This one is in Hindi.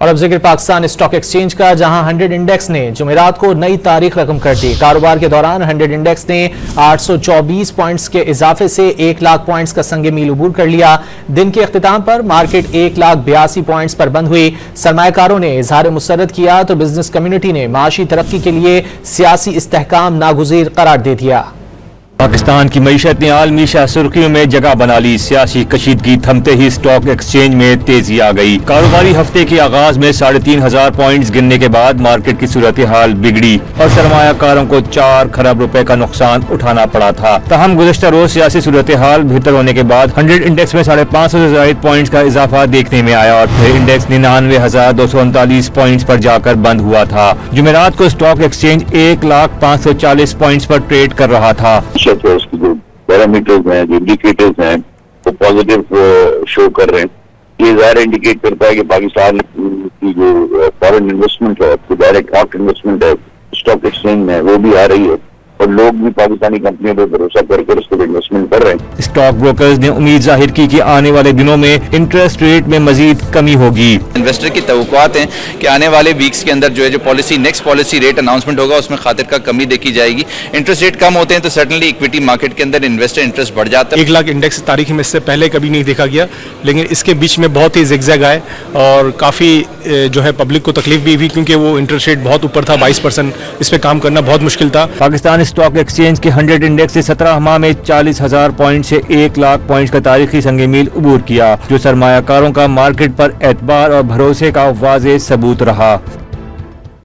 और अब जिक्र पाकिस्तान स्टॉक एक्सचेंज का, जहां 100 इंडेक्स ने जुमेरात को नई तारीख रकम कर दी। कारोबार के दौरान 100 इंडेक्स ने 824 पॉइंट्स के इजाफे से 1 लाख पॉइंट्स का संगे मील उबूर कर लिया। दिन के अख्तिताम पर मार्केट 1,82,000 पॉइंट्स पर बंद हुई। सरमायाकारों ने इजहार मुसर्रत किया तो बिजनेस कम्युनिटी ने माशी तरक्की के लिए सियासी इस्तेहकाम नागुज़ीर करार दे दिया। पाकिस्तान की मईशत ने आलमी शाह सुर्खियों में जगह बना ली। सियासी कशीदगी थमते ही स्टॉक एक्सचेंज में तेजी आ गई। कारोबारी हफ्ते के आगाज में 3,500 पॉइंट्स गिरने के बाद मार्केट की सूरत हाल बिगड़ी और सरमायाकारों को 4 खरब रुपए का नुकसान उठाना पड़ा था। तहम गुज़श्ता रोज सियासी सूरत हाल बेहतर होने के बाद 100 इंडेक्स में 550 से ज्यादा पॉइंट्स का इजाफा देखने में आया और फिर इंडेक्स 99,239 पॉइंट्स पर जाकर बंद हुआ था। जुमेरात को स्टॉक एक्सचेंज 1,540 पॉइंट्स पर ट्रेड कर रहा था। उसकी जो पैरामीटर्स हैं, जो इंडिकेटर्स हैं, वो पॉजिटिव शो कर रहे हैं। ये ज़ाहिर इंडिकेट करता है कि पाकिस्तान की जो फॉरेन इन्वेस्टमेंट है, डायरेक्ट आउट इन्वेस्टमेंट है स्टॉक एक्सचेंज में, वो भी आ रही है और लोग भी पाकिस्तानी कंपनियों पर भरोसा करके उस पर इन्वेस्टमेंट कर रहे हैं। स्टॉक ब्रोकर्स ने उम्मीद जाहिर की कि आने वाले दिनों में इंटरेस्ट रेट में मजीद कमी होगी। इन्वेस्टर की तवक्कुआत हैं कि आने वाले वीक्स के अंदर जो policy next policy rate announcement होगा उसमें खातिर का कमी देखी जाएगी। इंटरेस्ट रेट कम होते हैं तो सर्टनली इक्विटी मार्केट के अंदर इन्वेस्टर इंटरेस्ट बढ़ जाता है। 1 लाख इंडेक्स तारीख में इससे पहले कभी नहीं देखा गया, लेकिन इसके बीच में बहुत ही ज़िगज़ैग आए और काफ़ी जो है पब्लिक को तकलीफ भी हुई क्योंकि वो इंटरेस्ट रेट बहुत ऊपर था, 22%। इस पर काम करना बहुत मुश्किल था। पाकिस्तान स्टॉक एक्सचेंज के 100 इंडेक्स से 17 माह में 40,000 पॉइंट से 1 लाख पॉइंट्स का तारीखी संगे मील उबूर किया, जो सरमायाकारों का मार्केट पर एतबार और भरोसे का वाज़ेह सबूत रहा।